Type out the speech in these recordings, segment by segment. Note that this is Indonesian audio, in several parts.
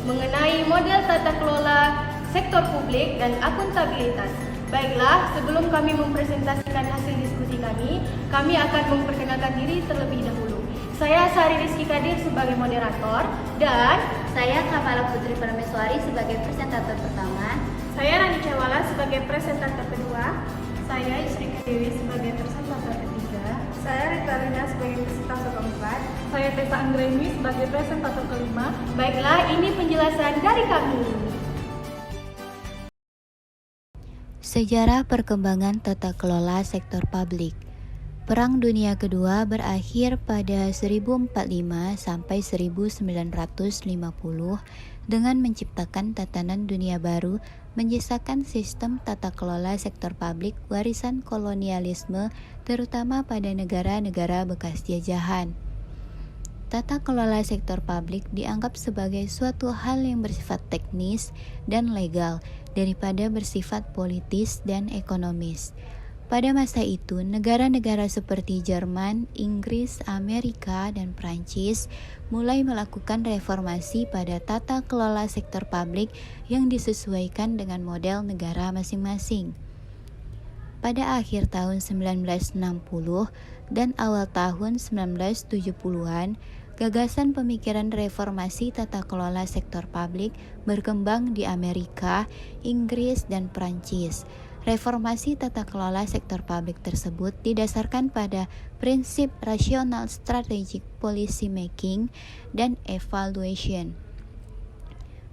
mengenai model tata kelola sektor publik dan akuntabilitas. Baiklah, sebelum kami mempresentasikan hasil diskusi kami akan memperkenalkan diri terlebih dahulu. Saya Sari Rizky Kadir sebagai moderator dan saya Kamala Putri Permeswari sebagai presentator pertama. Saya Rani Cewala sebagai presentator kedua. Saya Isrika Dewi sebagai presentator ketiga. Saya Rita Rina sebagai presentator keempat. Saya Tessa Anggreni sebagai presentator kelima. Baiklah, ini penjelasan dari kami. Sejarah perkembangan tata kelola sektor publik. Perang Dunia Kedua berakhir pada 1045 sampai 1950 dengan menciptakan tatanan dunia baru, menyisakan sistem tata kelola sektor publik warisan kolonialisme terutama pada negara-negara bekas jajahan. Tata kelola sektor publik dianggap sebagai suatu hal yang bersifat teknis dan legal daripada bersifat politis dan ekonomis. Pada masa itu, negara-negara seperti Jerman, Inggris, Amerika, dan Prancis mulai melakukan reformasi pada tata kelola sektor publik yang disesuaikan dengan model negara masing-masing. Pada akhir tahun 1960 dan awal tahun 1970-an, gagasan pemikiran reformasi tata kelola sektor publik berkembang di Amerika, Inggris, dan Prancis. Reformasi tata kelola sektor publik tersebut didasarkan pada prinsip rasional strategic policy making dan evaluation.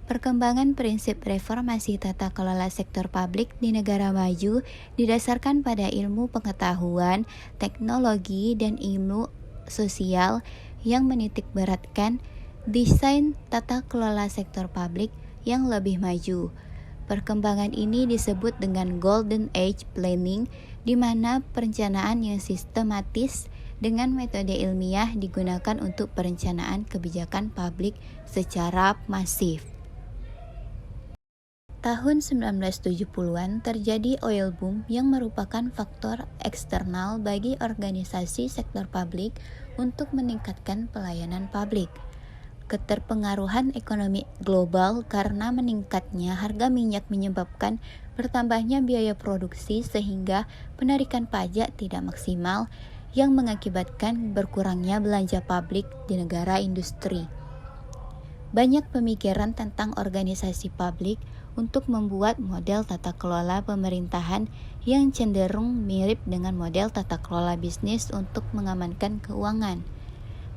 Perkembangan prinsip reformasi tata kelola sektor publik di negara maju didasarkan pada ilmu pengetahuan, teknologi, dan ilmu sosial yang menitikberatkan desain tata kelola sektor publik yang lebih maju. Perkembangan ini disebut dengan Golden Age Planning, di mana perencanaan yang sistematis dengan metode ilmiah digunakan untuk perencanaan kebijakan publik secara masif. Tahun 1970-an terjadi oil boom yang merupakan faktor eksternal bagi organisasi sektor publik untuk meningkatkan pelayanan publik. Keterpengaruhan ekonomi global karena meningkatnya harga minyak menyebabkan bertambahnya biaya produksi sehingga penarikan pajak tidak maksimal yang mengakibatkan berkurangnya belanja publik di negara industri. Banyak pemikiran tentang organisasi publik untuk membuat model tata kelola pemerintahan yang cenderung mirip dengan model tata kelola bisnis untuk mengamankan keuangan,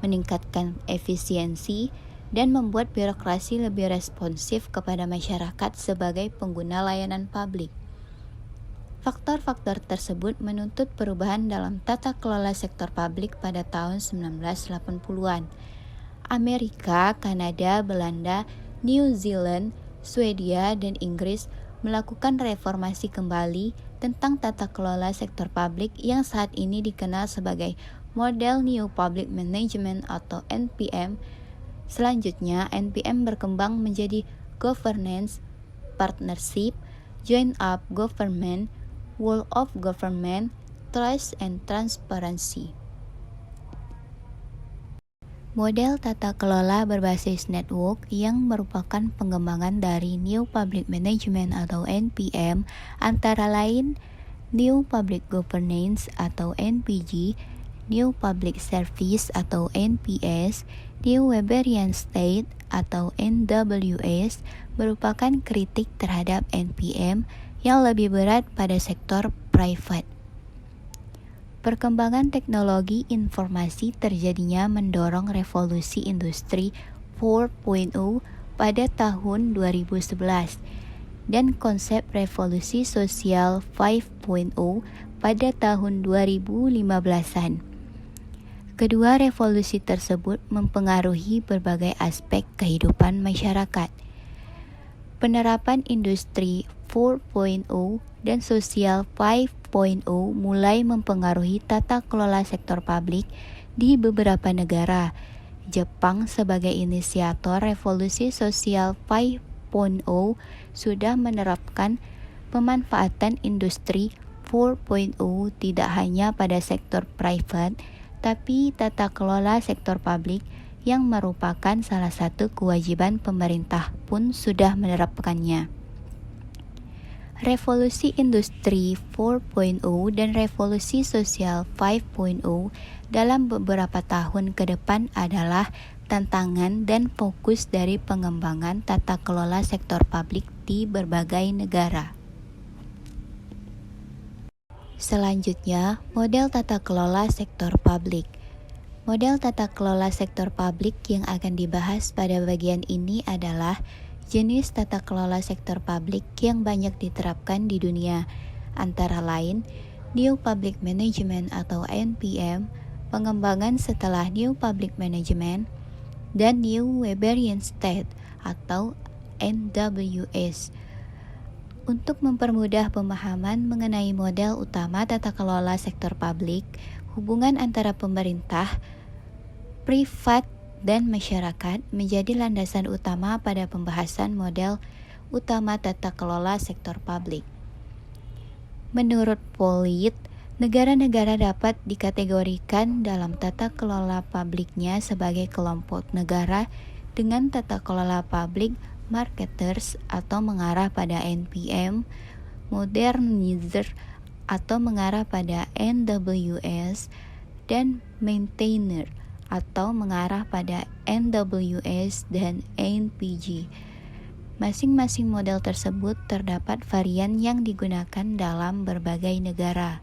meningkatkan efisiensi, dan membuat birokrasi lebih responsif kepada masyarakat sebagai pengguna layanan publik. Faktor-faktor tersebut menuntut perubahan dalam tata kelola sektor publik pada tahun 1980-an. Amerika, Kanada, Belanda, New Zealand, Swedia, dan Inggris melakukan reformasi kembali tentang tata kelola sektor publik yang saat ini dikenal sebagai model New Public Management atau NPM. Selanjutnya, NPM berkembang menjadi Governance, Partnership, Joint Up Government, Whole of Government, Trust, and Transparency. Model tata kelola berbasis network yang merupakan pengembangan dari New Public Management atau NPM antara lain New Public Governance atau NPG, New Public Service atau NPS, New Weberian State atau NWS merupakan kritik terhadap NPM yang lebih berat pada sektor private. Perkembangan teknologi informasi terjadinya mendorong revolusi industri 4.0 pada tahun 2011 dan konsep revolusi sosial 5.0 pada tahun 2015-an. Kedua revolusi tersebut mempengaruhi berbagai aspek kehidupan masyarakat. Penerapan industri 4.0 dan sosial 5.0 mulai mempengaruhi tata kelola sektor publik di beberapa negara. Jepang sebagai inisiator revolusi sosial 5.0 sudah menerapkan pemanfaatan industri 4.0 tidak hanya pada sektor private, tapi tata kelola sektor publik yang merupakan salah satu kewajiban pemerintah pun sudah menerapkannya. Revolusi Industri 4.0 dan Revolusi Sosial 5.0 dalam beberapa tahun ke depan adalah tantangan dan fokus dari pengembangan tata kelola sektor publik di berbagai negara. Selanjutnya, model tata kelola sektor publik. Model tata kelola sektor publik yang akan dibahas pada bagian ini adalah jenis tata kelola sektor publik yang banyak diterapkan di dunia, antara lain New Public Management atau NPM, pengembangan setelah New Public Management, dan New Weberian State atau NWS. Untuk mempermudah pemahaman mengenai model utama tata kelola sektor publik, hubungan antara pemerintah, privat, dan masyarakat menjadi landasan utama pada pembahasan model utama tata kelola sektor publik. Menurut Pollitt, negara-negara dapat dikategorikan dalam tata kelola publiknya sebagai kelompok negara dengan tata kelola publik marketers atau mengarah pada NPM, modernizer atau mengarah pada NWS, dan maintainer atau mengarah pada NWS dan NPG. Masing-masing model tersebut terdapat varian yang digunakan dalam berbagai negara.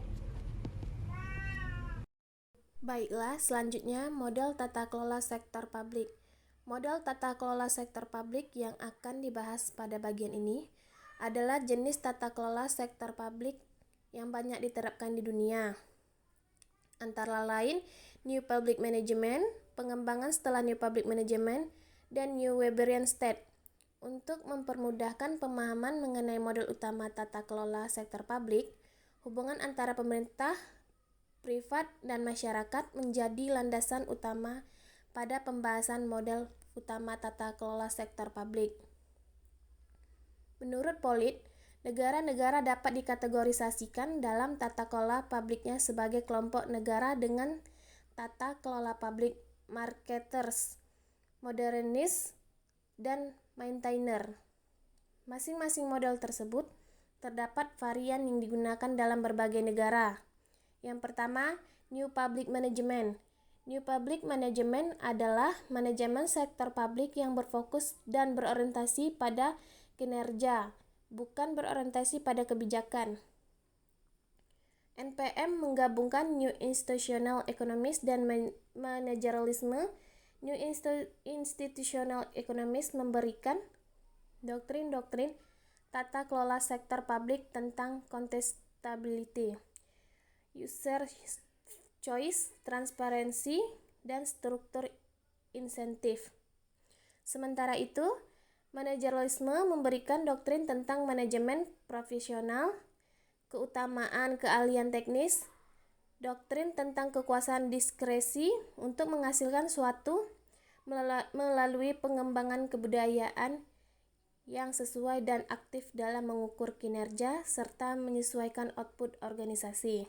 Baiklah, selanjutnya model tata kelola sektor publik. Model tata kelola sektor publik yang akan dibahas pada bagian ini adalah jenis tata kelola sektor publik yang banyak diterapkan di dunia. Antara lain, New Public Management, pengembangan setelah New Public Management, dan New Weberian State. Untuk mempermudahkan pemahaman mengenai model utama tata kelola sektor publik, hubungan antara pemerintah, privat, dan masyarakat menjadi landasan utama pada pembahasan model utama tata kelola sektor publik. Menurut Pollitt, negara-negara dapat dikategorisasikan dalam tata kelola publiknya sebagai kelompok negara dengan tata kelola publik marketers, modernis, dan maintainer. Masing-masing model tersebut terdapat varian yang digunakan dalam berbagai negara. Yang pertama, New Public Management. New Public Management adalah manajemen sektor publik yang berfokus dan berorientasi pada kinerja, bukan berorientasi pada kebijakan. NPM menggabungkan New Institutional Economics dan Managerialisme. New Institutional Economics memberikan doktrin-doktrin tata kelola sektor publik tentang contestability, user choice, transparansi, dan struktur insentif. Sementara itu, manajerialisme memberikan doktrin tentang manajemen profesional, keutamaan keahlian teknis, doktrin tentang kekuasaan diskresi untuk menghasilkan suatu melalui pengembangan kebudayaan yang sesuai dan aktif dalam mengukur kinerja serta menyesuaikan output organisasi.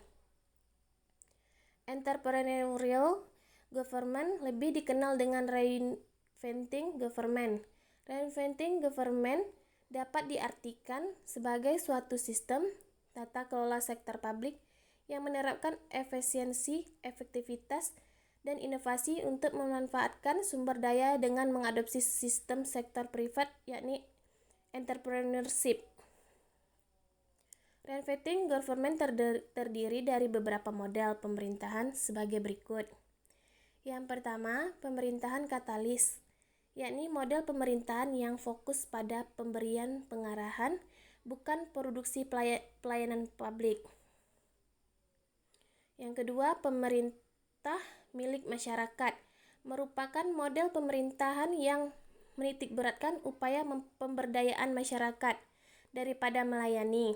Entrepreneurial government lebih dikenal dengan reinventing government. Reinventing government dapat diartikan sebagai suatu sistem tata kelola sektor publik yang menerapkan efisiensi, efektivitas, dan inovasi untuk memanfaatkan sumber daya dengan mengadopsi sistem sektor privat, yakni entrepreneurship. Reinventing government terdiri dari beberapa model pemerintahan sebagai berikut. Yang pertama, pemerintahan katalis, yakni model pemerintahan yang fokus pada pemberian pengarahan, bukan produksi pelayanan publik. Yang kedua, pemerintah milik masyarakat, merupakan model pemerintahan yang menitikberatkan upaya pemberdayaan masyarakat daripada melayani.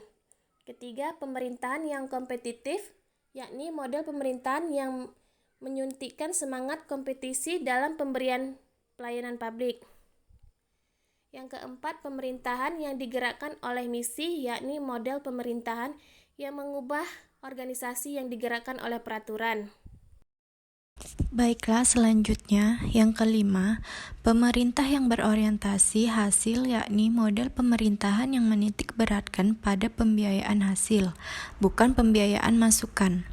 Ketiga, pemerintahan yang kompetitif, yakni model pemerintahan yang menyuntikkan semangat kompetisi dalam pemberian pelayanan publik. Yang keempat, pemerintahan yang digerakkan oleh misi, yakni model pemerintahan yang mengubah organisasi yang digerakkan oleh peraturan. Baiklah, selanjutnya yang kelima, pemerintah yang berorientasi hasil, yakni model pemerintahan yang menitik beratkan pada pembiayaan hasil, bukan pembiayaan masukan.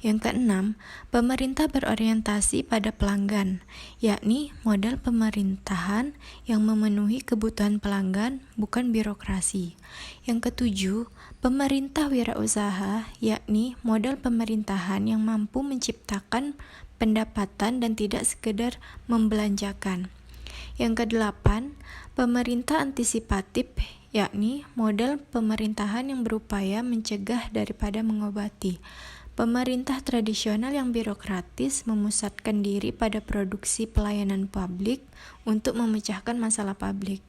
Yang keenam, pemerintah berorientasi pada pelanggan, yakni model pemerintahan yang memenuhi kebutuhan pelanggan, bukan birokrasi. Yang ketujuh, pemerintah wirausaha, yakni model pemerintahan yang mampu menciptakan pendapatan dan tidak sekedar membelanjakan. Yang kedelapan, pemerintah antisipatif, yakni model pemerintahan yang berupaya mencegah daripada mengobati. Pemerintah tradisional yang birokratis memusatkan diri pada produksi pelayanan publik untuk memecahkan masalah publik.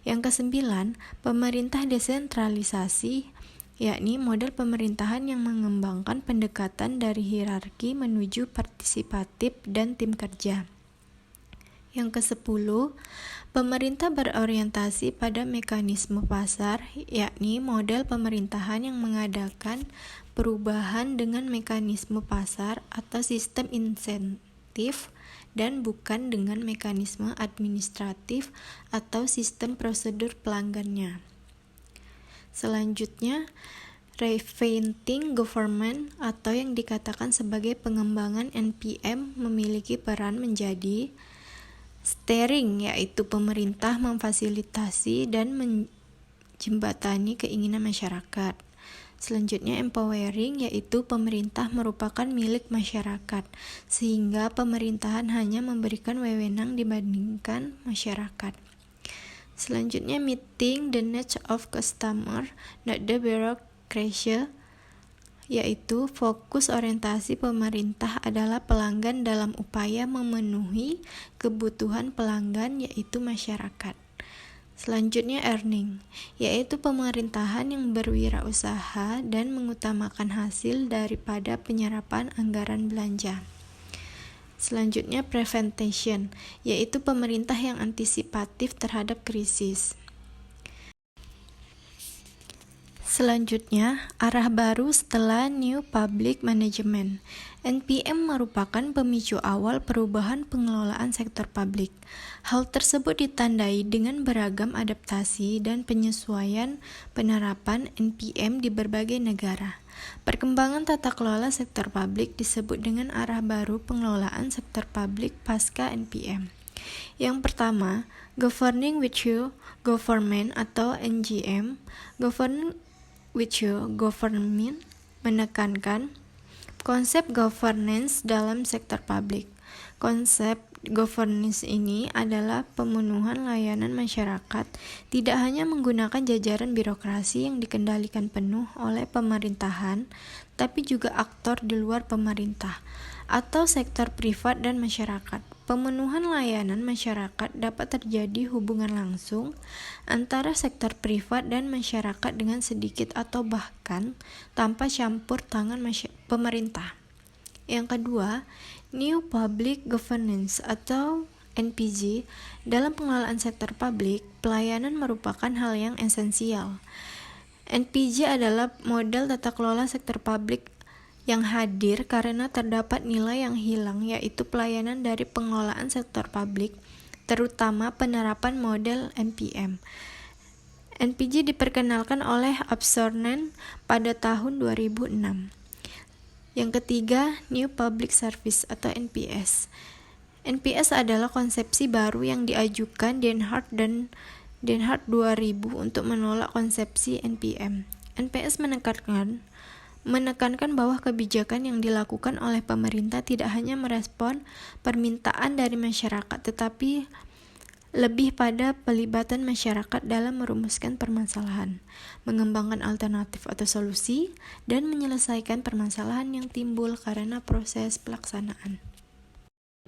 Yang kesembilan, pemerintah desentralisasi, yakni model pemerintahan yang mengembangkan pendekatan dari hierarki menuju partisipatif dan tim kerja. Yang kesepuluh, pemerintah berorientasi pada mekanisme pasar, yakni model pemerintahan yang mengadakan perubahan dengan mekanisme pasar atau sistem insentif dan bukan dengan mekanisme administratif atau sistem prosedur pelanggannya. Selanjutnya, reinventing government atau yang dikatakan sebagai pengembangan NPM memiliki peran menjadi steering, yaitu pemerintah memfasilitasi dan menjembatani keinginan masyarakat. Selanjutnya, empowering, yaitu pemerintah merupakan milik masyarakat, sehingga pemerintahan hanya memberikan wewenang dibandingkan masyarakat. Selanjutnya, meeting the needs of customer, not the bureaucracy, yaitu fokus orientasi pemerintah adalah pelanggan dalam upaya memenuhi kebutuhan pelanggan, yaitu masyarakat. Selanjutnya, earning, yaitu pemerintahan yang berwirausaha dan mengutamakan hasil daripada penyerapan anggaran belanja. Selanjutnya, prevention, yaitu pemerintah yang antisipatif terhadap krisis. Selanjutnya, arah baru setelah New Public Management. NPM merupakan pemicu awal perubahan pengelolaan sektor publik. Hal tersebut ditandai dengan beragam adaptasi dan penyesuaian penerapan NPM di berbagai negara. Perkembangan tata kelola sektor publik disebut dengan arah baru pengelolaan sektor publik pasca NPM. Yang pertama, Governing with You Government atau NGM. Governing with You Government menekankan konsep governance dalam sektor publik. Konsep governance ini adalah pemenuhan layanan masyarakat tidak hanya menggunakan jajaran birokrasi yang dikendalikan penuh oleh pemerintahan, tapi juga aktor di luar pemerintah atau sektor privat dan masyarakat. Pemenuhan layanan masyarakat dapat terjadi hubungan langsung antara sektor privat dan masyarakat dengan sedikit atau bahkan tanpa campur tangan pemerintah. Yang kedua, New Public Governance atau NPG. Dalam pengelolaan sektor publik, pelayanan merupakan hal yang esensial. NPG adalah model tata kelola sektor publik yang hadir karena terdapat nilai yang hilang, yaitu pelayanan dari pengelolaan sektor publik, terutama penerapan model NPM. NPG diperkenalkan oleh Absornen pada tahun 2006. Yang ketiga, New Public Service atau NPS. NPS adalah konsepsi baru yang diajukan Den Haag 2000 untuk menolak konsepsi NPM. NPS menekankan bahwa kebijakan yang dilakukan oleh pemerintah tidak hanya merespon permintaan dari masyarakat, tetapi lebih pada pelibatan masyarakat dalam merumuskan permasalahan, mengembangkan alternatif atau solusi, dan menyelesaikan permasalahan yang timbul karena proses pelaksanaan.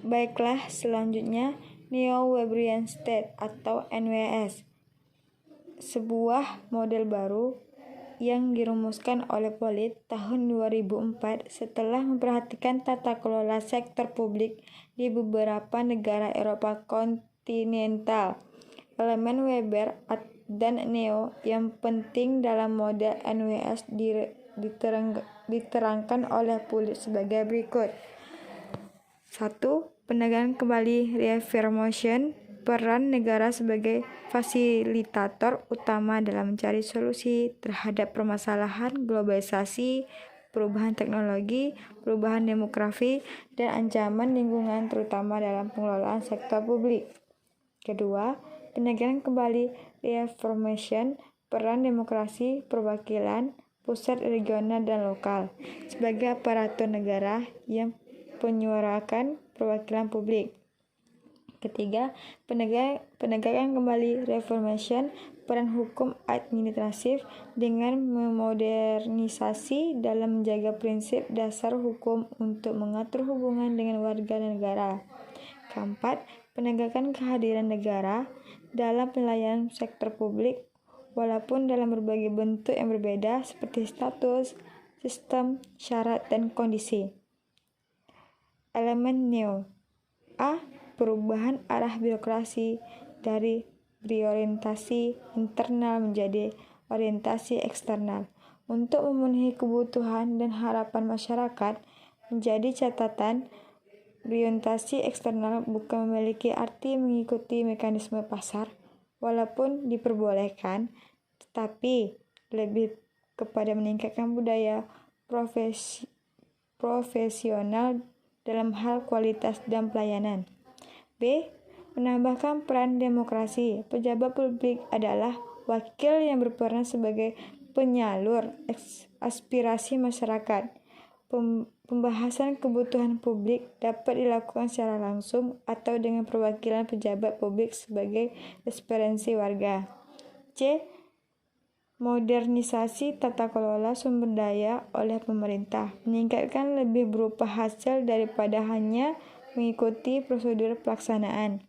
Baiklah, selanjutnya Neo-Webrian State atau NWS, sebuah model baru yang dirumuskan oleh Pollitt tahun 2004 setelah memperhatikan tata kelola sektor publik di beberapa negara Eropa kontinental. Elemen Weber dan Neo yang penting dalam model NWS diterangkan oleh Pollitt sebagai berikut. 1. Penegakan kembali reaffirmation peran negara sebagai fasilitator utama dalam mencari solusi terhadap permasalahan globalisasi, perubahan teknologi, perubahan demografi, dan ancaman lingkungan terutama dalam pengelolaan sektor publik. Kedua, penegakan kembali reaffirmation peran demokrasi, perwakilan, pusat, regional, dan lokal sebagai aparatur negara yang menyuarakan perwakilan publik. Ketiga, penegakan kembali reformation peran hukum administratif dengan memodernisasi dalam menjaga prinsip dasar hukum untuk mengatur hubungan dengan warga negara. Keempat, penegakan kehadiran negara dalam pelayanan sektor publik walaupun dalam berbagai bentuk yang berbeda seperti status, sistem, syarat, dan kondisi. Elemen neo. A. Perubahan arah birokrasi dari berorientasi internal menjadi orientasi eksternal. Untuk memenuhi kebutuhan dan harapan masyarakat, menjadi catatan, orientasi eksternal bukan memiliki arti mengikuti mekanisme pasar, walaupun diperbolehkan, tetapi lebih kepada meningkatkan budaya profesional dalam hal kualitas dan pelayanan. B. Menambahkan peran demokrasi. Pejabat publik adalah wakil yang berperan sebagai penyalur aspirasi masyarakat. Pembahasan kebutuhan publik dapat dilakukan secara langsung atau dengan perwakilan pejabat publik sebagai representasi warga. C. Modernisasi tata kelola sumber daya oleh pemerintah, meningkatkan lebih berupa hasil daripada hanya mengikuti prosedur pelaksanaan.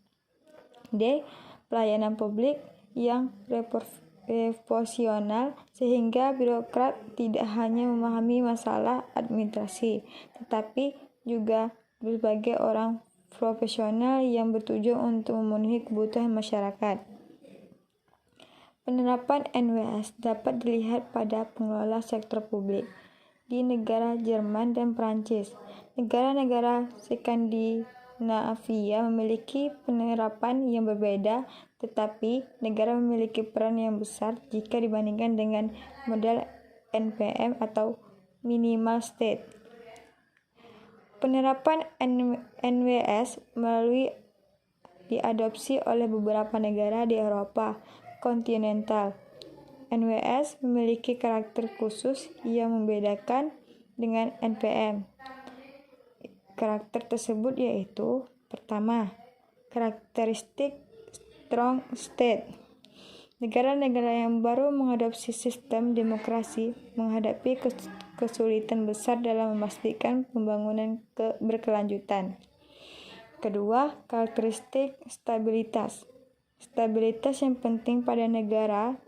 D. Pelayanan publik yang proporsional sehingga birokrat tidak hanya memahami masalah administrasi, tetapi juga sebagai orang profesional yang bertujuan untuk memenuhi kebutuhan masyarakat. Penerapan NWS dapat dilihat pada pengelola sektor publik di negara Jerman dan Prancis. Negara-negara Skandinavia memiliki penerapan yang berbeda, tetapi negara memiliki peran yang besar jika dibandingkan dengan model NPM atau minimal state. Penerapan NWS melalui diadopsi oleh beberapa negara di Eropa kontinental. NWS memiliki karakter khusus yang membedakan dengan NPM. Karakter tersebut yaitu: pertama, karakteristik strong state. Negara-negara yang baru mengadopsi sistem demokrasi menghadapi kesulitan besar dalam memastikan pembangunan berkelanjutan. Kedua, karakteristik stabilitas. Stabilitas yang penting pada negara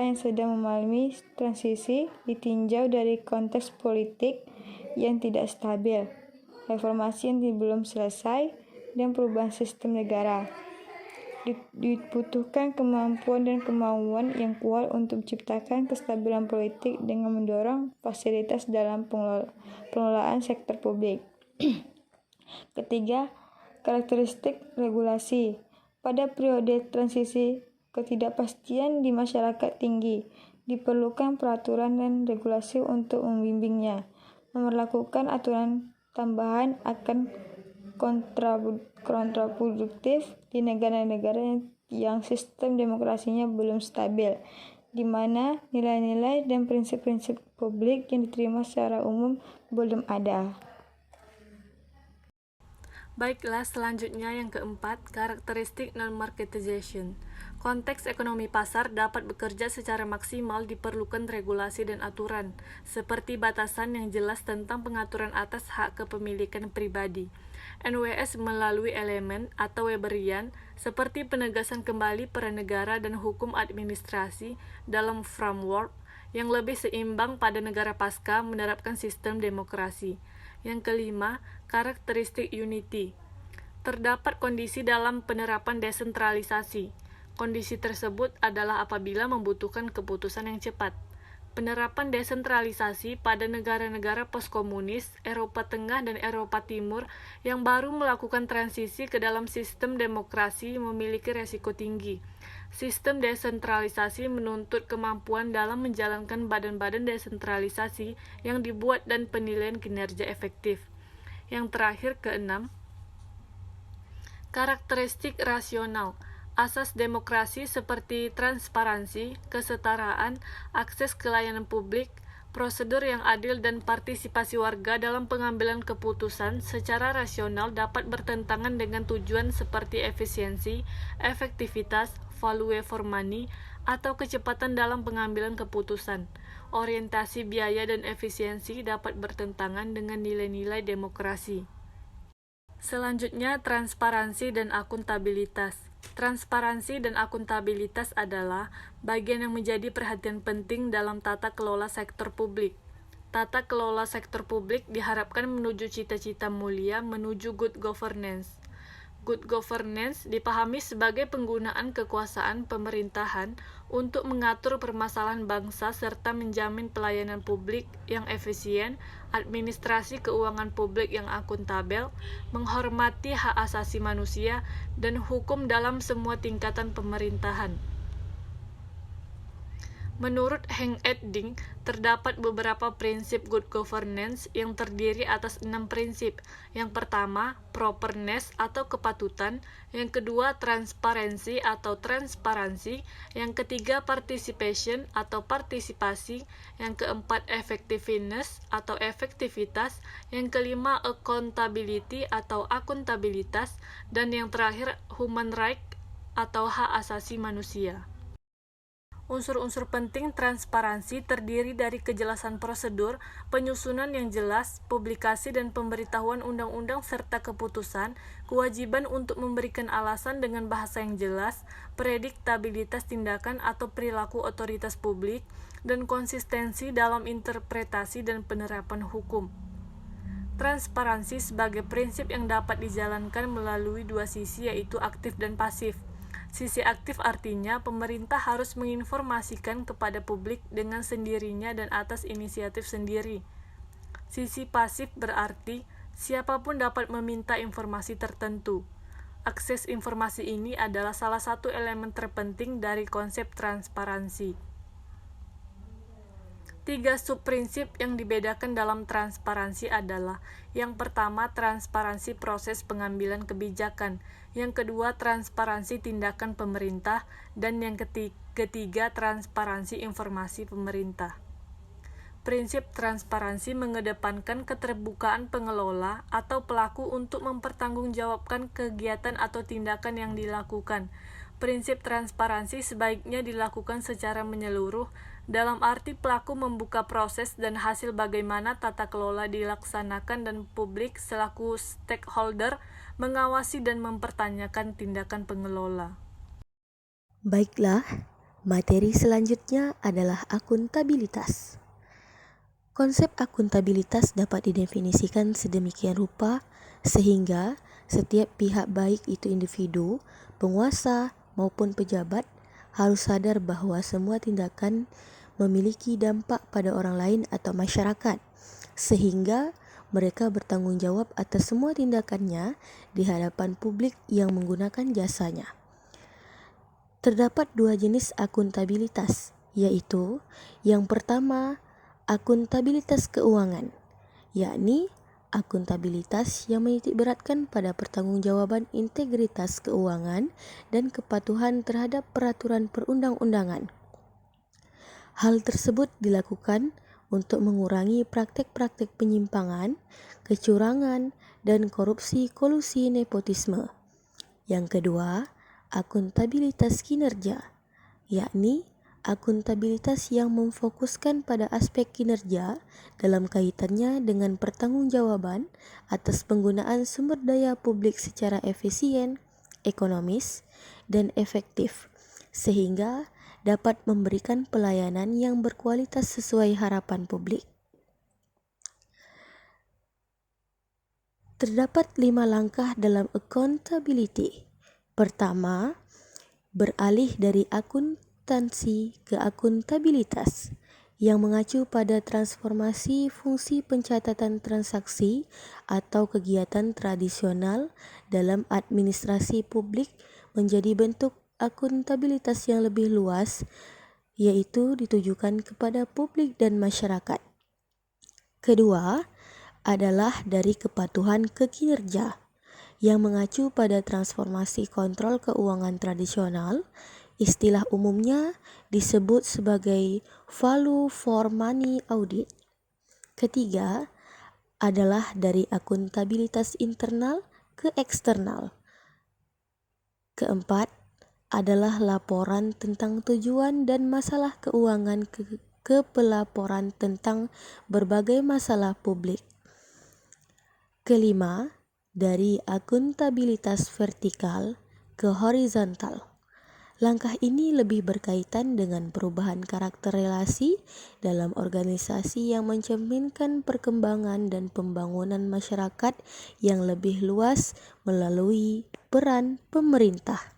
yang sedang mengalami transisi ditinjau dari konteks politik yang tidak stabil, reformasi yang belum selesai, dan perubahan sistem negara. Dibutuhkan kemampuan dan kemauan yang kuat untuk menciptakan kestabilan politik dengan mendorong fasilitas dalam pengelolaan sektor publik. Ketiga, karakteristik regulasi. Pada periode transisi, ketidakpastian di masyarakat tinggi. Diperlukan peraturan dan regulasi untuk membimbingnya. Memperlakukan aturan tambahan akan kontraproduktif di negara-negara yang sistem demokrasinya belum stabil, di mana nilai-nilai dan prinsip-prinsip publik yang diterima secara umum belum ada. Baiklah, selanjutnya yang keempat, karakteristik non-marketization. Konteks ekonomi pasar dapat bekerja secara maksimal, diperlukan regulasi dan aturan, seperti batasan yang jelas tentang pengaturan atas hak kepemilikan pribadi. NWS melalui elemen atau Weberian, seperti penegasan kembali peran negara dan hukum administrasi dalam framework yang lebih seimbang pada negara pasca menerapkan sistem demokrasi. Yang kelima, karakteristik unity. Terdapat kondisi dalam penerapan desentralisasi. Kondisi tersebut adalah apabila membutuhkan keputusan yang cepat. Penerapan desentralisasi pada negara-negara postkomunis, Eropa Tengah dan Eropa Timur yang baru melakukan transisi ke dalam sistem demokrasi memiliki resiko tinggi. Sistem desentralisasi menuntut kemampuan dalam menjalankan badan-badan desentralisasi yang dibuat dan penilaian kinerja efektif. Yang terakhir, keenam, karakteristik rasional. Asas demokrasi seperti transparansi, kesetaraan, akses ke layanan publik, prosedur yang adil dan partisipasi warga dalam pengambilan keputusan secara rasional dapat bertentangan dengan tujuan seperti efisiensi, efektivitas, value for money, atau kecepatan dalam pengambilan keputusan. Orientasi biaya dan efisiensi dapat bertentangan dengan nilai-nilai demokrasi. Selanjutnya, transparansi dan akuntabilitas. Transparansi dan akuntabilitas adalah bagian yang menjadi perhatian penting dalam tata kelola sektor publik. Tata kelola sektor publik diharapkan menuju cita-cita mulia menuju good governance. Good governance dipahami sebagai penggunaan kekuasaan pemerintahan untuk mengatur permasalahan bangsa serta menjamin pelayanan publik yang efisien, administrasi keuangan publik yang akuntabel, menghormati hak asasi manusia, dan hukum dalam semua tingkatan pemerintahan. Menurut Heng Ed-ding, terdapat beberapa prinsip good governance yang terdiri atas 6 prinsip. Yang pertama, properness atau kepatutan. Yang kedua, transparency atau transparansi. Yang ketiga, participation atau partisipasi. Yang keempat, effectiveness atau efektivitas. Yang kelima, accountability atau akuntabilitas. Dan yang terakhir, human right atau hak asasi manusia. Unsur-unsur penting transparansi terdiri dari kejelasan prosedur, penyusunan yang jelas, publikasi dan pemberitahuan undang-undang serta keputusan, kewajiban untuk memberikan alasan dengan bahasa yang jelas, prediktabilitas tindakan atau perilaku otoritas publik, dan konsistensi dalam interpretasi dan penerapan hukum. Transparansi sebagai prinsip yang dapat dijalankan melalui dua sisi, yaitu aktif dan pasif. Sisi aktif artinya pemerintah harus menginformasikan kepada publik dengan sendirinya dan atas inisiatif sendiri. Sisi pasif berarti siapapun dapat meminta informasi tertentu. Akses informasi ini adalah salah satu elemen terpenting dari konsep transparansi. 3 subprinsip yang dibedakan dalam transparansi adalah: yang pertama, transparansi proses pengambilan kebijakan, yang kedua, transparansi tindakan pemerintah, dan yang ketiga, transparansi informasi pemerintah. Prinsip transparansi mengedepankan keterbukaan pengelola atau pelaku untuk mempertanggungjawabkan kegiatan atau tindakan yang dilakukan. Prinsip transparansi sebaiknya dilakukan secara menyeluruh, dalam arti pelaku membuka proses dan hasil bagaimana tata kelola dilaksanakan dan publik selaku stakeholder mengawasi dan mempertanyakan tindakan pengelola. Baiklah, materi selanjutnya adalah akuntabilitas. Konsep akuntabilitas dapat didefinisikan sedemikian rupa sehingga setiap pihak, baik itu individu, penguasa, maupun pejabat, harus sadar bahwa semua tindakan memiliki dampak pada orang lain atau masyarakat, sehingga mereka bertanggung jawab atas semua tindakannya di hadapan publik yang menggunakan jasanya. Terdapat 2 jenis akuntabilitas, yaitu yang pertama, akuntabilitas keuangan, yakni akuntabilitas yang menitikberatkan pada pertanggungjawaban integritas keuangan dan kepatuhan terhadap peraturan perundang-undangan. Hal tersebut dilakukan untuk mengurangi praktek-praktek penyimpangan, kecurangan, dan korupsi, kolusi, nepotisme. Yang kedua, akuntabilitas kinerja, yakni akuntabilitas yang memfokuskan pada aspek kinerja dalam kaitannya dengan pertanggungjawaban atas penggunaan sumber daya publik secara efisien, ekonomis, dan efektif, sehingga dapat memberikan pelayanan yang berkualitas sesuai harapan publik. Terdapat 5 langkah dalam accountability. Pertama, beralih dari akuntansi ke akuntabilitas, yang mengacu pada transformasi fungsi pencatatan transaksi atau kegiatan tradisional dalam administrasi publik menjadi bentuk akuntabilitas yang lebih luas, yaitu ditujukan kepada publik dan masyarakat. Kedua adalah dari kepatuhan ke kinerja, yang mengacu pada transformasi kontrol keuangan tradisional. Istilah umumnya disebut sebagai value for money audit. Ketiga adalah dari akuntabilitas internal ke eksternal. Keempat adalah laporan tentang tujuan dan masalah keuangan ke pelaporan tentang berbagai masalah publik. Kelima, dari akuntabilitas vertikal ke horizontal. Langkah ini lebih berkaitan dengan perubahan karakter relasi dalam organisasi yang mencerminkan perkembangan dan pembangunan masyarakat yang lebih luas melalui peran pemerintah.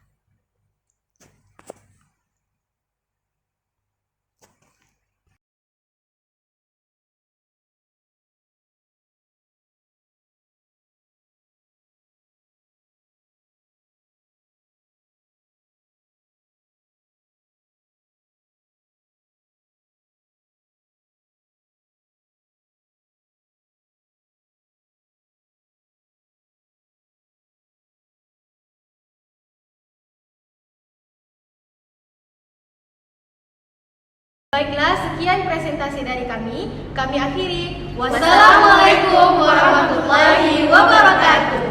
Baiklah, sekian presentasi dari kami. Kami akhiri. Wassalamualaikum warahmatullahi wabarakatuh.